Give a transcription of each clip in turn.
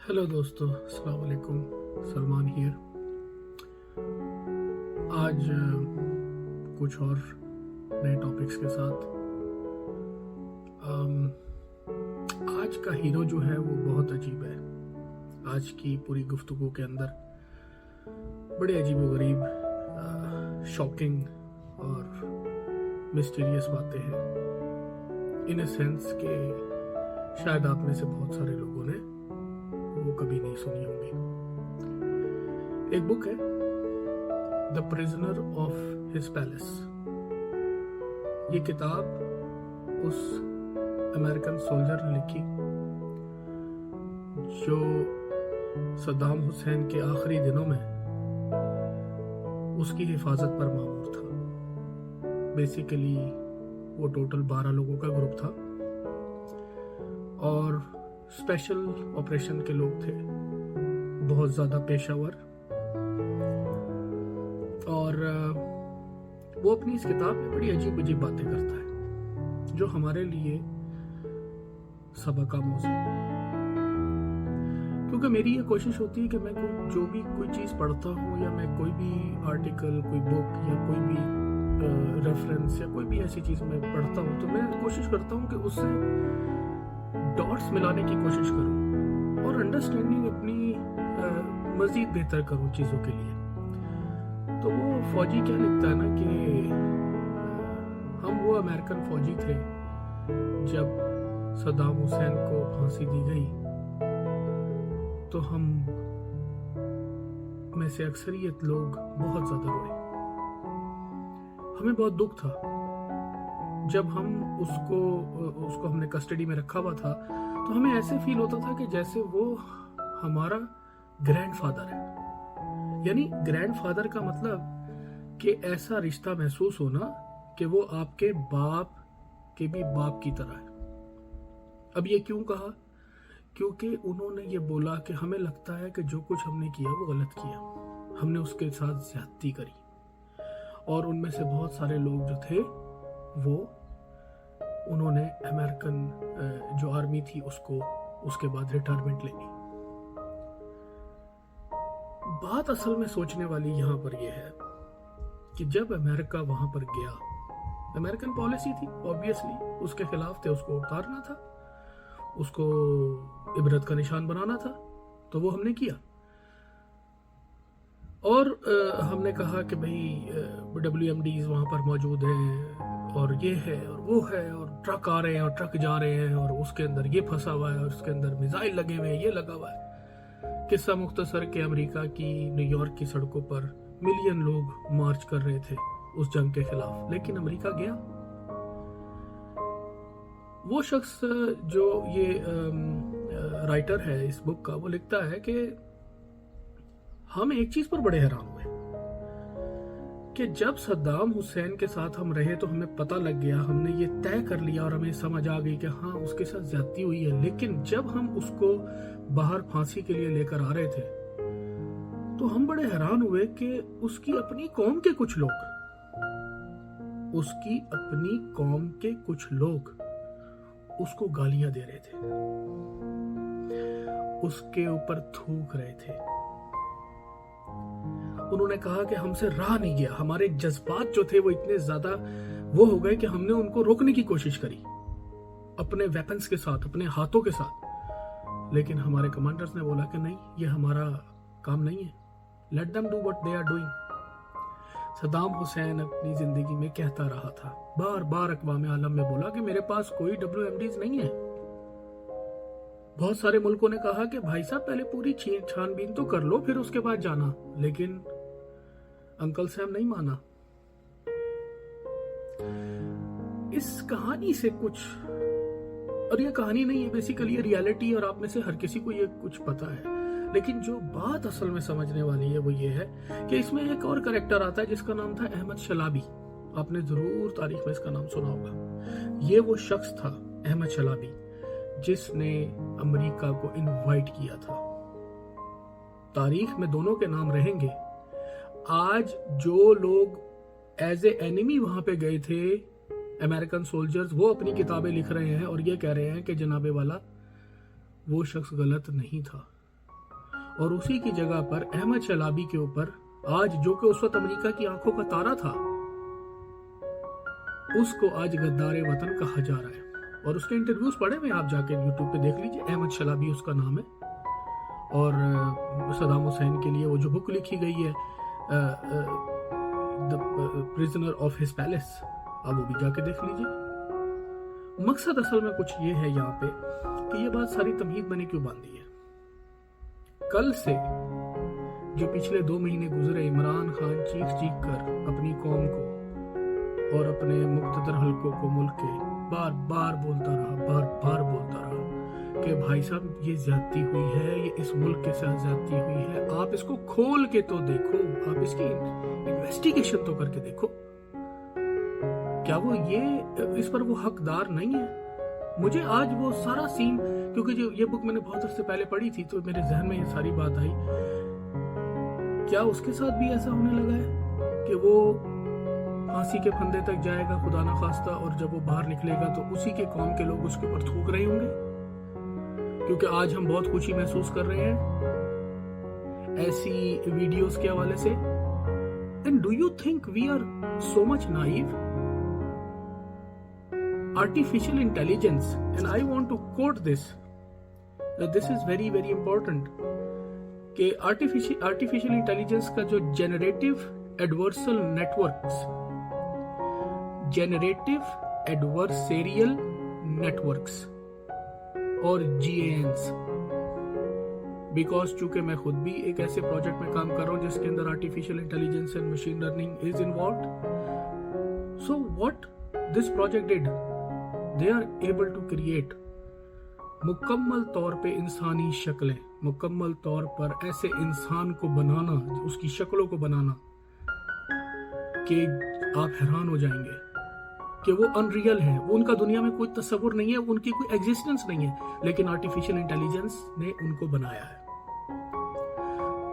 Hello दोस्तों, अस्सलाम वालेकुम। सलमान हियर। आज कुछ और नए टॉपिक्स के साथ। आज का हीरो जो है वो बहुत अजीब है। आज की पूरी गुफ्तगू के अंदर बड़े अजीबोगरीब, शॉकिंग और मिस्टीरियस बातें हैं। इन अ सेंस के शायद आप में से बहुत सारे लोगों ने वो कभी नहीं सुनी होगी। एक बुक है, the prisoner of his palace. ये किताब उस अमेरिकन सोल्जर ने लिखी जो सद्दाम हुसैन के आखिरी दिनों में उसकी हिफाजत पर मामूर था। बेसिकली वो टोटल 12 लोगों का ग्रुप था और स्पेशल ऑपरेशन के लोग थे, बहुत ज्यादा पेशावर। और वो अपनी इस किताब में बड़ी अजीब अजीब बातें करता है जो हमारे लिए सबक आमूज़ है। क्योंकि मेरी ये कोशिश होती है कि मैं जो भी कोई चीज़ पढ़ता हूँ या मैं कोई भी आर्टिकल, कोई बुक या कोई भी रेफरेंस या कोई भी ऐसी चीज़ मैं पढ़ता हूँ तो मैं कोशिश करता हूँ कि उससे डॉट्स मिलाने की कोशिश करूं और अंडरस्टैंडिंग अपनी मजीद बेहतर करूं चीज़ों के लिए। तो वो फौजी क्या लिखता है ना कि हम वो अमेरिकन फौजी थे जब सद्दाम हुसैन को फांसी दी गई, तो हम में से अक्सरियत लोग बहुत ज़्यादा रोए। हमें बहुत दुख था जब हम उसको हमने कस्टडी में रखा हुआ था, तो हमें ऐसे फील होता था कि जैसे वो हमारा ग्रैंडफादर है। यानी ग्रैंडफादर का मतलब कि ऐसा रिश्ता महसूस होना कि वो आपके बाप के भी बाप की तरह है। अब ये क्यों कहा? क्योंकि उन्होंने ये बोला कि हमें लगता है कि जो कुछ हमने किया वो गलत किया, हमने उसके साथ ज्यादती करी। और उनमें से बहुत सारे लोग जो थे वो उन्होंने अमेरिकन जो आर्मी थी उसके बाद रिटायरमेंट ले ली। बात असल में सोचने वाली यहां पर यह है कि जब अमेरिका वहां पर गया, अमेरिकन पॉलिसी थी ऑब्वियसली, उसके खिलाफ थे, उसको उतारना था, उसको इबरत का निशान बनाना था, तो वो हमने किया। और हमने कहा कि भाई WMDs वहां पर मौजूद हैं और ये है और वो है और ट्रक आ रहे हैं और ट्रक जा रहे हैं और उसके अंदर ये फंसा हुआ है और उसके अंदर मिसाइल लगे हुए हैं, ये लगा हुआ है। किस्सा मुख्तसर के अमेरिका की न्यूयॉर्क की सड़कों पर मिलियन लोग मार्च कर रहे थे उस जंग के खिलाफ, लेकिन अमेरिका गया। वो शख्स जो ये राइटर है इस बुक का, वो लिखता है कि हम एक चीज पर बड़े हैरान हुए कि जब सद्दाम हुसैन के साथ हम रहे तो हमें पता लग गया, हमने ये तय कर लिया और हमें समझ आ गई कि हाँ उसके साथ ज्यादती हुई है। लेकिन जब हम उसको बाहर फांसी के लिए लेकर आ रहे थे तो हम बड़े हैरान हुए कि उसकी अपनी कौम के कुछ लोग उसको गालियां दे रहे थे, उसके ऊपर थूक रहे थे। उन्होंने कहा कि हमसे रहा नहीं गया, हमारे जज्बात जो थे वो इतने ज्यादा वो हो गए कि हमने उनको रोकने की कोशिश करी अपने वेपन्स के साथ, अपने हाथों के साथ। लेकिन हमारे कमांडर्स ने बोला कि नहीं, ये हमारा काम नहीं है, let them do what they are doing. Saddam Hussein अपनी जिंदगी में कहता रहा था, बार बार अक़वाम आलम में बोला कि मेरे पास कोई WMDs नहीं है। बहुत सारे मुल्कों ने कहा कि भाई साहब पहले पूरी छानबीन तो कर लो, फिर उसके बाद जाना, लेकिन अंकल सैम नहीं माना। इस कहानी से कुछ, और ये कहानी नहीं है, बेसिकली ये रियलिटी, और आप में से हर किसी को ये कुछ पता है। लेकिन जो बात असल में समझने वाली है वो ये है कि इसमें एक और कैरेक्टर आता है जिसका नाम था अहमद शलाबी। आपने जरूर तारीख में इसका नाम सुना होगा। ये वो शख्स था अहमद शलाबी जिसने अमेरिका को इनवाइट किया था। तारीख में दोनों के नाम रहेंगे। आज जो लोग एज ए एनिमी वहां पे गए थे, अमेरिकन सोल्जर्स, वो अपनी किताबें लिख रहे हैं और ये कह रहे हैं कि जनाबे वाला वो शख्स गलत नहीं था। और उसी की जगह पर अहमद शलाबी के ऊपर आज, जो कि उस वक्त अमेरिका की आंखों का तारा था, उसको आज गद्दारे वतन कहा जा रहा है। और उसके इंटरव्यूज पढ़े हुए आप जाके यूट्यूब पे देख लीजिए, अहमद शलाबी उसका नाम है। और सदाम हुसैन के लिए वो जो बुक लिखी गई है the prisoner of his palace, आप वो भी जाके देख लीजिए। मकसद असल में कुछ ये है यहाँ पे कि ये बात सारी तमहीद मैंने क्यों बांधी है। कल से जो पिछले 2 महीने गुजरे, इमरान खान चीख चीख कर अपनी कौम को और अपने मुख्तदर हलकों को मुल्क के बार बार बोलता रहा कि भाई साहब ये ज्यादती हुई है, ये इस मुल्क के साथ ज्यादती हुई है, आप इसको खोल के तो देखो, आप इसकी इन्वेस्टिगेशन तो करके देखो, क्या वो इस पर वो हकदार नहीं है। मुझे आज वो सारा सीन, क्योंकि जो ये बुक मैंने बहुत अर्से पहले पढ़ी थी तो मेरे जहन में ये सारी बात आई, क्या उसके साथ भी ऐसा होने लगा है कि वो फांसी के फंदे तक जाएगा खुदा ना खास्ता, और जब वो बाहर निकलेगा तो उसी के कौम के लोग उसके ऊपर थूक रहे होंगे। क्योंकि आज हम बहुत खुशी महसूस कर रहे हैं ऐसी वीडियोस के हवाले से। And do you think we are so much naive? Artificial intelligence, and I want to quote this is very very important, कि आर्टिफिशियल इंटेलिजेंस का जो generative adversarial networks, generative adversarial networks और GANs, बिकॉज चूंकि मैं खुद भी एक ऐसे प्रोजेक्ट में काम कर रहा हूं जिसके अंदर artificial intelligence and machine learning is involved. So what this project did, they are able to create मुकम्मल तौर पे इंसानी शक्लें, मुकम्मल तौर पर ऐसे इंसान को बनाना, उसकी शक्लों को बनाना कि आप हैरान हो जाएंगे कि वो अनरियल है, वो उनका दुनिया में कोई तस्वुर नहीं है, उनकी कोई एग्जिस्टेंस नहीं है, लेकिन आर्टिफिशियल इंटेलिजेंस ने उनको बनाया है।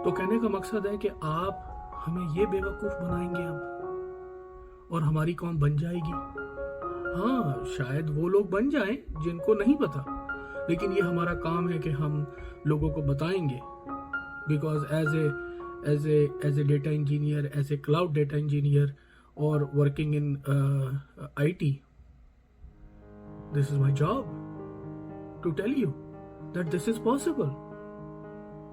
तो कहने का मकसद है कि आप हमें ये बेवकूफ बनाएंगे अब, और हमारी कौम बन जाएगी। हाँ, शायद वो लोग बन जाएं जिनको नहीं पता, लेकिन ये हमारा काम है कि हम लोगों को बताएंगे, because as a data engineer, as a cloud data engineer or working in IT, this is my job to tell you that this is possible.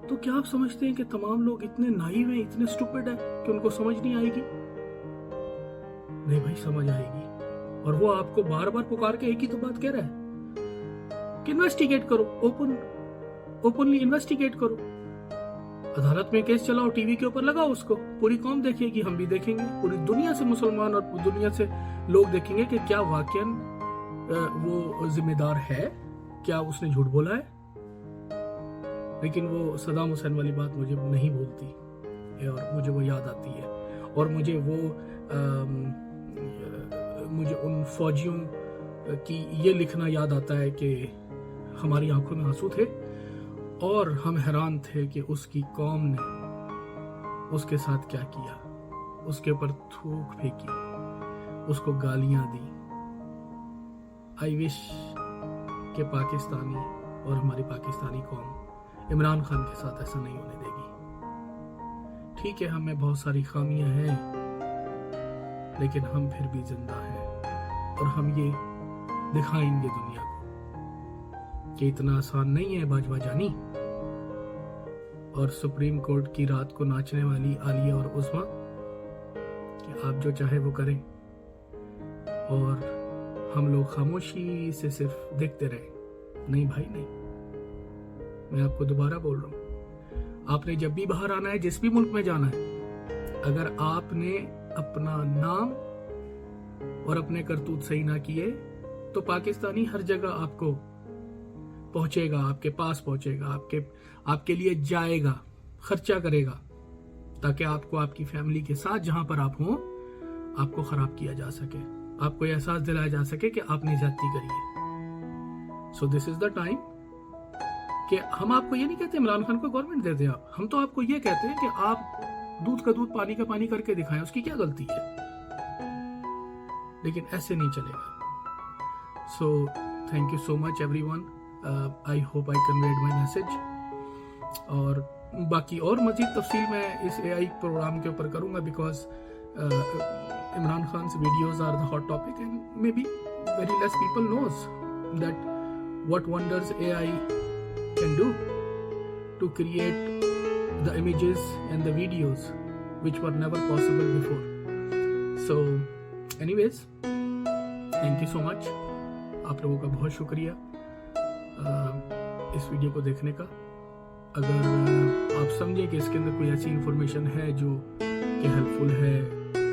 तो क्या आप समझते हैं कि तमाम लोग इतने नाइव हैं, इतने स्टूपिड हैं कि उनको समझ नहीं आएगी? नहीं भाई, समझ आएगी। और वो आपको बार बार पुकार के एक ही तो बात कह रहा है कि इन्वेस्टिगेट करो, ओपनली इन्वेस्टिगेट करो, अदालत में केस चलाओ, टीवी के ऊपर लगाओ उसको, पूरी कौम देखेगी, हम भी देखेंगे, पूरी दुनिया से मुसलमान और दुनिया से लोग देखेंगे कि क्या वाकई वो जिम्मेदार है, क्या उसने झूठ बोला है। लेकिन वो सदाम हुसैन वाली बात मुझे नहीं भूलती और मुझे वो याद आती है, और मुझे उन फौजियों की ये लिखना याद आता है कि हमारी आंखों में आंसू थे और हम हैरान थे कि उसकी कौम ने उसके साथ क्या किया, उसके ऊपर थूक फेंकी, उसको गालियां दी। आई विश कि पाकिस्तानी और हमारी पाकिस्तानी कौम इमरान खान के साथ ऐसा नहीं होने देगी। ठीक है, हमें बहुत सारी खामियां हैं, लेकिन हम फिर भी जिंदा हैं, और हम ये दिखाएंगे दुनिया को कि इतना आसान नहीं है बाजवा जानी। और सुप्रीम कोर्ट की रात को नाचने वाली आलिया और उस्मा, कि आप जो चाहे वो करें और हम लोग खामोशी से सिर्फ देखते रहे। नहीं भाई नहीं, मैं आपको दोबारा बोल रहा हूं, आपने जब भी बाहर आना है, जिस भी मुल्क में जाना है, अगर आपने अपना नाम और अपने करतूत सही ना किए तो पाकिस्तानी हर जगह आपको पहुंचेगा, आपके पास पहुंचेगा, आपके लिए जाएगा, खर्चा करेगा, ताकि आपको आपकी फैमिली के साथ जहां पर आप हों आपको खराब किया जा सके, आपको एहसास दिलाया जा सके कि आपने ज्यादती करी है। So this is the time कि हम आपको ये नहीं कहते इमरान खान को गवर्नमेंट दे दें आप, हम तो आपको ये कहते हैं कि आप दूध का दूध पानी का पानी करके दिखाएं, उसकी क्या गलती है। लेकिन ऐसे नहीं चलेगा। So thank you so much everyone, I hope I conveyed my message, और बाकी और मजीद तफसील मैं इस AI प्रोग्राम के ऊपर करूँगा, because Imran Khan videos are the hot topic and may be very less people knows that what wonders AI can do to create the images and the videos which were never possible before. So anyways, thank you so much. आप लोगों का बहुत शुक्रिया इस video को देखने का। अगर आप समझे कि इसके अंदर कोई ऐसी इंफॉर्मेशन है जो कि हेल्पफुल है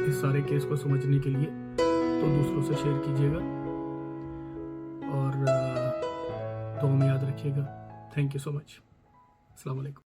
इस सारे केस को समझने के लिए, तो दूसरों से शेयर कीजिएगा और दुआ में याद रखिएगा। Thank you so much. अस्सलाम वालेकुम।